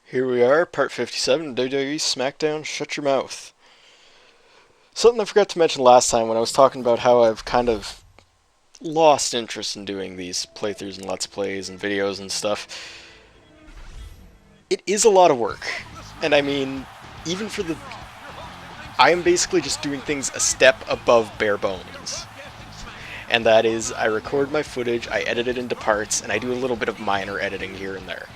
Here we are, part 57, WWE Smackdown, Shut Your Mouth. Something I forgot to mention last time when I was talking about how I've kind of lost interest in doing these playthroughs and Let's Plays and videos and stuff. It is a lot of work. And I mean, even for the... I am basically just doing things a step above bare bones. And that is, I record my footage, I edit it into parts, and I do a little bit of minor editing here and there.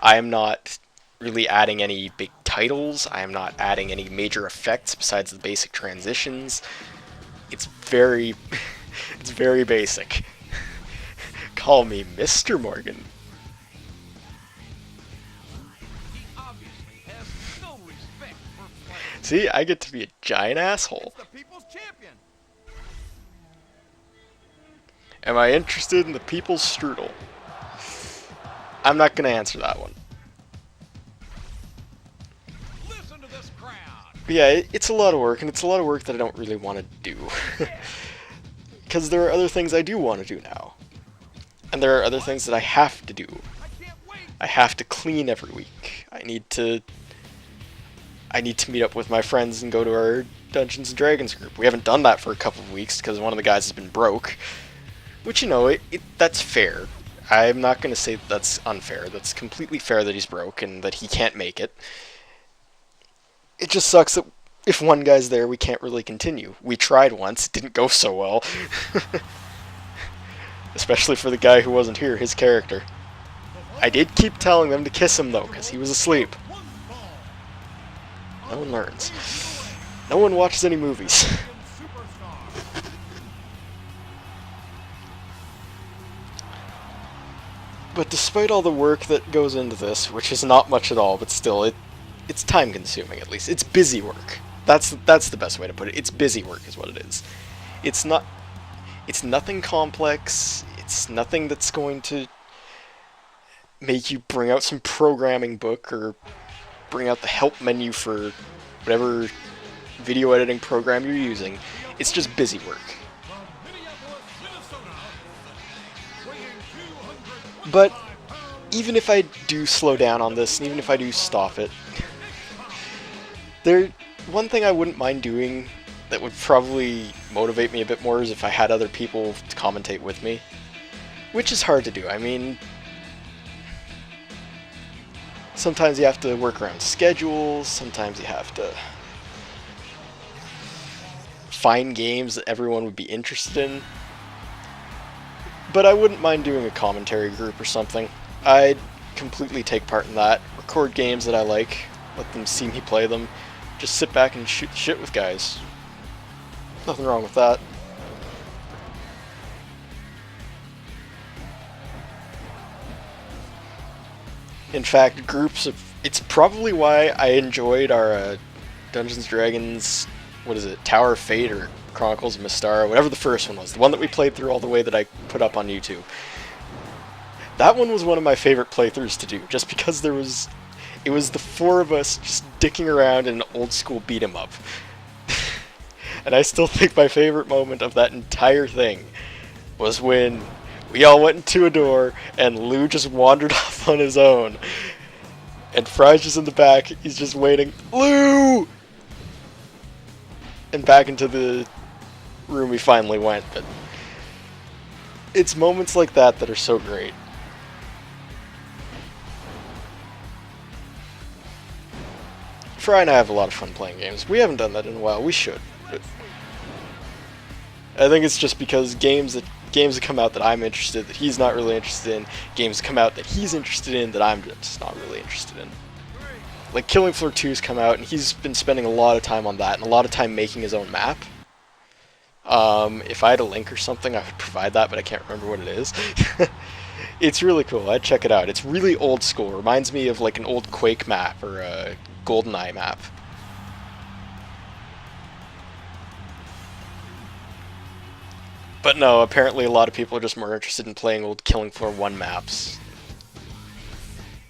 I am not really adding any big titles, I am not adding any major effects besides the basic transitions. It's very... it's very basic. Call me Mr. Morgan. See, I get to be a giant asshole. Am I interested in the people's strudel? I'm not going to answer that one. But yeah, it's a lot of work, and it's a lot of work that I don't really want to do. Because there are other things I do want to do now. And there are other things that I have to do. I have to clean every week. I need to meet up with my friends and go to our Dungeons & Dragons group. We haven't done that for a couple of weeks because one of the guys has been broke. Which, you know, that's fair. I'm not going to say that's unfair. That's completely fair that he's broke and that he can't make it. It just sucks that if one guy's there, we can't really continue. We tried once, it didn't go so well. Especially for the guy who wasn't here, his character. I did keep telling them to kiss him, though, because he was asleep. No one learns. No one watches any movies. But despite all the work that goes into this, which is not much at all, but still, it's time-consuming, at least. It's busy work. That's the best way to put it. It's busy work is what it is. It's nothing complex. It's nothing that's going to make you bring out some programming book or bring out the help menu for whatever video editing program you're using. It's just busy work. But even if I do slow down on this, and even if I do stop it, one thing I wouldn't mind doing that would probably motivate me a bit more is if I had other people to commentate with me. Which is hard to do. I mean, sometimes you have to work around schedules, sometimes you have to find games that everyone would be interested in. But I wouldn't mind doing a commentary group or something. I'd completely take part in that, record games that I like, let them see me play them, just sit back and shoot the shit with guys. Nothing wrong with that. In fact, it's probably why I enjoyed our Dungeons & Dragons, what is it, Tower of Fate or Chronicles of Mystara, whatever the first one was, the one that we played through all the way that I put up on YouTube. That one was one of my favorite playthroughs to do, just because it was the four of us just dicking around in an old school beat 'em up. And I still think my favorite moment of that entire thing was when we all went into a door and Lou just wandered off on his own. And Fry's just in the back, he's just waiting, Lou! And back into the room we finally went. But it's moments like that that are so great. Fry and I have a lot of fun playing games. We haven't done that in a while. We should. But I think it's just because games that come out that I'm interested, that he's not really interested in, games come out that he's interested in that I'm just not really interested in. Like Killing Floor 2's come out, and he's been spending a lot of time on that, and a lot of time making his own map. If I had a link or something, I would provide that, but I can't remember what it is. It's really cool. I'd check it out. It's really old school. It reminds me of like an old Quake map or a GoldenEye map. But no, apparently a lot of people are just more interested in playing old Killing Floor 1 maps.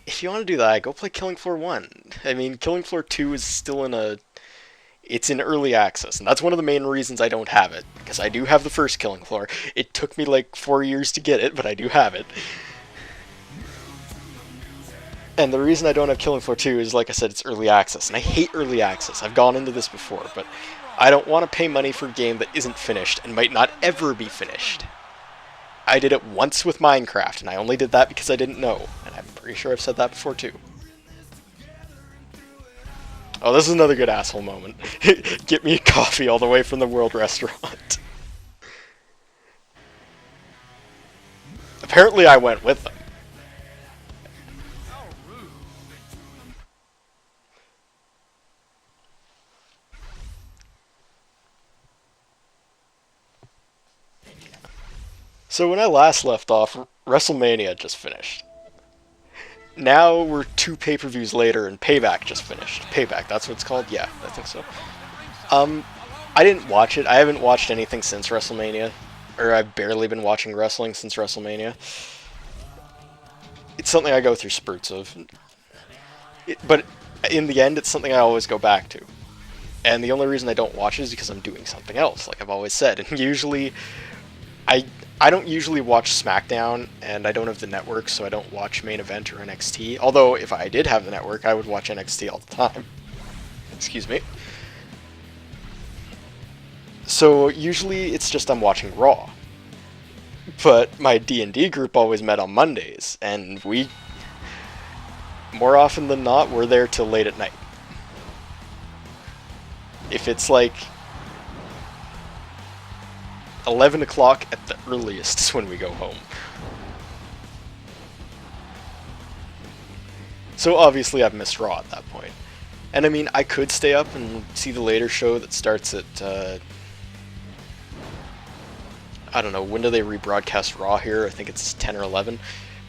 If you want to do that, go play Killing Floor 1. I mean, Killing Floor 2 is still it's in early access, and that's one of the main reasons I don't have it, because I do have the first Killing Floor. It took me like 4 years to get it, but I do have it. And the reason I don't have Killing Floor 2 is, like I said, it's early access. And I hate early access. I've gone into this before, but I don't want to pay money for a game that isn't finished and might not ever be finished. I did it once with Minecraft, and I only did that because I didn't know. And I'm pretty sure I've said that before, too. Oh, this is another good asshole moment. Get me a coffee all the way from the World Restaurant. Apparently I went with them. So when I last left off, WrestleMania just finished. Now we're 2 pay-per-views later and Payback just finished. Payback, that's what it's called? Yeah, I think so. I didn't watch it. I haven't watched anything since WrestleMania. Or I've barely been watching wrestling since WrestleMania. It's something I go through spurts of. But in the end, it's something I always go back to. And the only reason I don't watch it is because I'm doing something else, like I've always said. And usually, I don't usually watch Smackdown, and I don't have the network, so I don't watch Main Event or NXT. Although, if I did have the network, I would watch NXT all the time. Excuse me. So, usually, it's just I'm watching Raw. But my D&D group always met on Mondays, and more often than not, we're there till late at night. If it's like 11 o'clock at the earliest is when we go home. So obviously I've missed Raw at that point. And I mean, I could stay up and see the later show that starts at, I don't know, when do they rebroadcast Raw here? I think it's 10 or 11.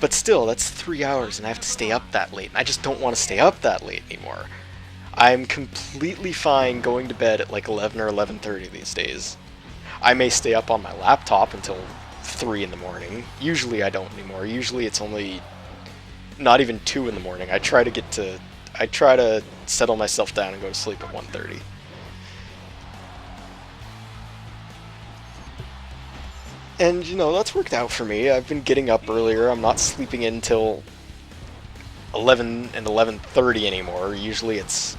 But still, that's 3 hours and I have to stay up that late. And I just don't want to stay up that late anymore. I'm completely fine going to bed at like 11 or 11:30 these days. I may stay up on my laptop until 3 in the morning. Usually I don't anymore. Usually it's only not even 2 in the morning. I try to settle myself down and go to sleep at 1:30. And, you know, that's worked out for me. I've been getting up earlier. I'm not sleeping in till 11 and 11:30 anymore. Usually it's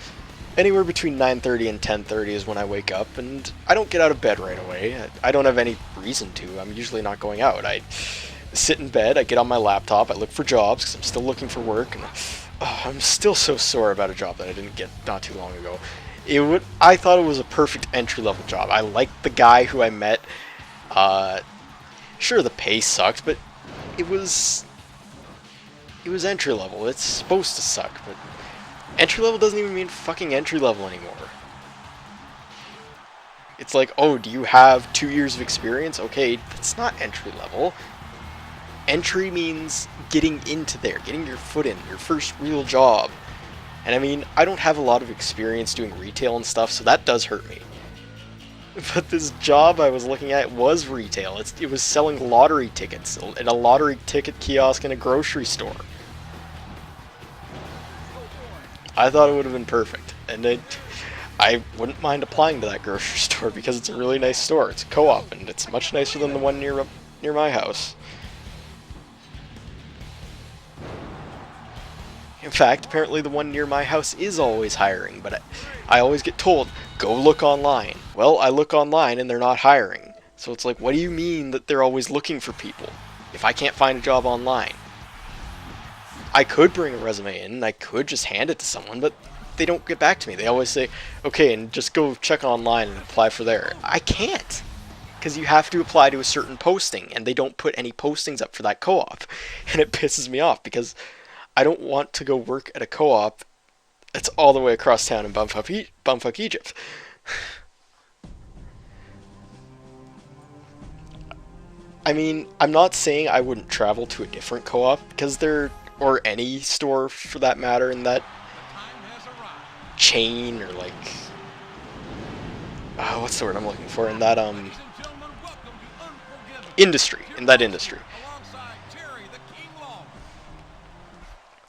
anywhere between 9:30 and 10:30 is when I wake up, and I don't get out of bed right away. I don't have any reason to. I'm usually not going out. I sit in bed, I get on my laptop, I look for jobs, because I'm still looking for work, and I'm still so sore about a job that I didn't get not too long ago. I thought it was a perfect entry-level job. I liked the guy who I met. Sure, the pay sucked, but it was entry-level. It's supposed to suck, but entry-level doesn't even mean fucking entry-level anymore. It's like, oh, do you have 2 years of experience? Okay, that's not entry-level. Entry means getting into there, getting your foot in, your first real job. And I mean, I don't have a lot of experience doing retail and stuff, so that does hurt me. But this job I was looking at was retail. It was selling lottery tickets in a lottery ticket kiosk in a grocery store. I thought it would have been perfect, and I wouldn't mind applying to that grocery store because it's a really nice store. It's a co-op, and it's much nicer than the one near my house. In fact, apparently the one near my house is always hiring, but I always get told, go look online. Well, I look online and they're not hiring. So it's like, what do you mean that they're always looking for people if I can't find a job online? I could bring a resume in and I could just hand it to someone, but they don't get back to me. They always say, okay, and just go check online and apply for there. I can't, because you have to apply to a certain posting, and they don't put any postings up for that co-op. And it pisses me off, because I don't want to go work at a co-op that's all the way across town in bumfuck Egypt. I mean, I'm not saying I wouldn't travel to a different co-op, because or any store for that matter in that chain, or like, what's the word I'm looking for, in that industry,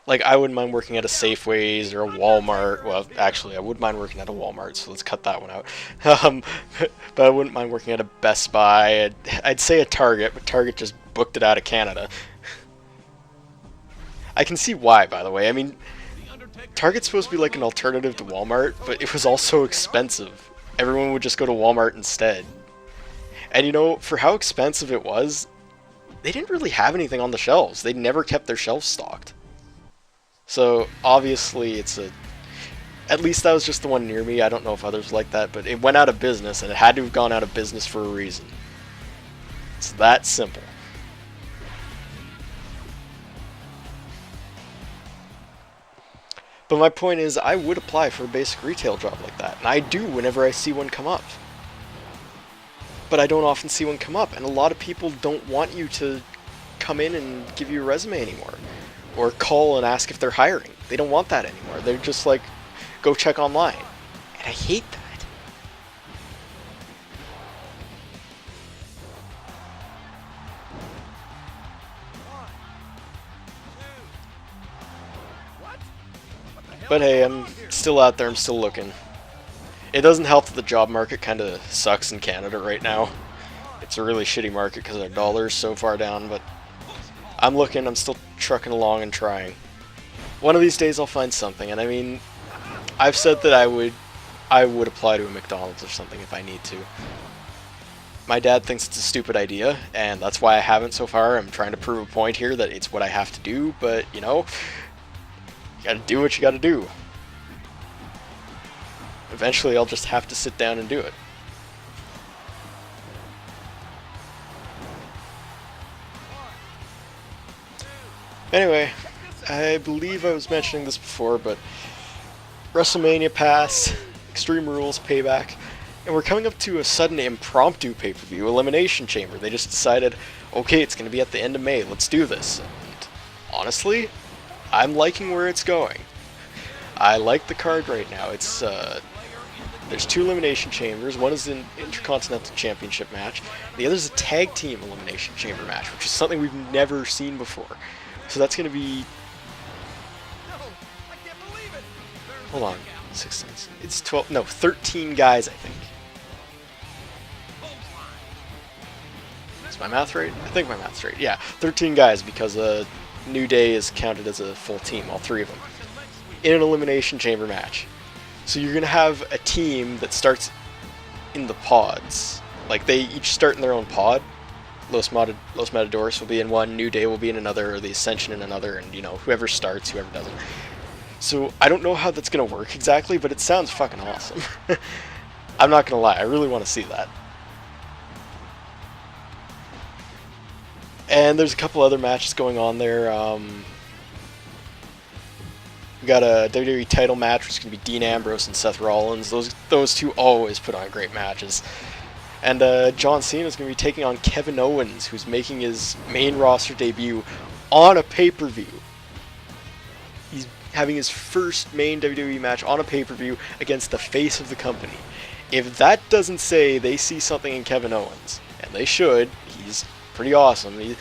Like, I wouldn't mind working at a Safeways or a Walmart. Well, actually, I would mind working at a Walmart, so let's cut that one out. But I wouldn't mind working at a Best Buy. I'd say a Target, but Target just booked it out of Canada. I can see why, by the way. I mean, Target's supposed to be like an alternative to Walmart, but it was also expensive. Everyone would just go to Walmart instead. And you know, for how expensive it was, they didn't really have anything on the shelves. They never kept their shelves stocked. So, obviously, it's a... At least that was just the one near me. I don't know if others like that, but it went out of business, and it had to have gone out of business for a reason. It's that simple. But my point is, I would apply for a basic retail job like that, and I do whenever I see one come up. But I don't often see one come up, and a lot of people don't want you to come in and give you a resume anymore, or call and ask if they're hiring. They don't want that anymore. They're just like, go check online. And I hate that. But hey, I'm still out there, I'm still looking. It doesn't help that the job market kind of sucks in Canada right now. It's a really shitty market because our dollar is so far down, but I'm looking, I'm still trucking along and trying. One of these days I'll find something, and I mean, I've said that I would apply to a McDonald's or something if I need to. My dad thinks it's a stupid idea, and that's why I haven't so far. I'm trying to prove a point here that it's what I have to do, but, you know, you gotta do what you gotta do. Eventually I'll just have to sit down and do it. Anyway, I believe I was mentioning this before, but WrestleMania passed, Extreme Rules, Payback, and we're coming up to a sudden impromptu pay-per-view, Elimination Chamber. They just decided, okay, it's going to be at the end of May, let's do this. And honestly, I'm liking where it's going. I like the card right now. It's there's two Elimination Chambers. One is an Intercontinental Championship match. The other is a Tag Team Elimination Chamber match, which is something we've never seen before. So that's going to be... Hold on. 16. It's 12... No, 13 guys, I think. Is my math right? I think my math's right. Yeah, 13 guys because New Day is counted as a full team, all three of them, in an Elimination Chamber match. So you're going to have a team that starts in the pods. Like, they each start in their own pod. Los Matadores will be in one, New Day will be in another, or the Ascension in another, and, you know, whoever starts, whoever doesn't. So I don't know how that's going to work exactly, but it sounds fucking awesome. I'm not going to lie, I really want to see that. And there's a couple other matches going on there. We got a WWE title match, which is going to be Dean Ambrose and Seth Rollins. Those two always put on great matches. And John Cena is going to be taking on Kevin Owens, who's making his main roster debut on a pay-per-view. He's having his first main WWE match on a pay-per-view against the face of the company. If that doesn't say they see something in Kevin Owens, and they should, he's pretty awesome.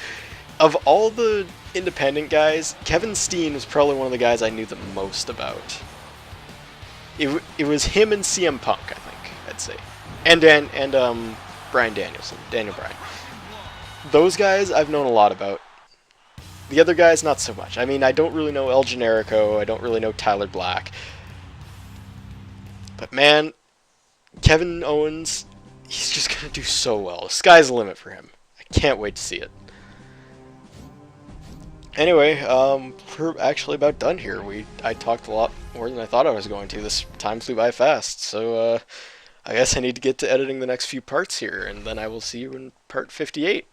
Of all the independent guys, Kevin Steen was probably one of the guys I knew the most about. It was him and CM Punk, I think, I'd say. And Bryan Danielson, Daniel Bryan. Those guys I've known a lot about. The other guys, not so much. I mean, I don't really know El Generico, I don't really know Tyler Black. But man, Kevin Owens, he's just going to do so well. The sky's the limit for him. I can't wait to see it. Anyway, we're actually about done here. I talked a lot more than I thought I was going to. This time flew by fast, so I guess I need to get to editing the next few parts here, and then I will see you in part 58.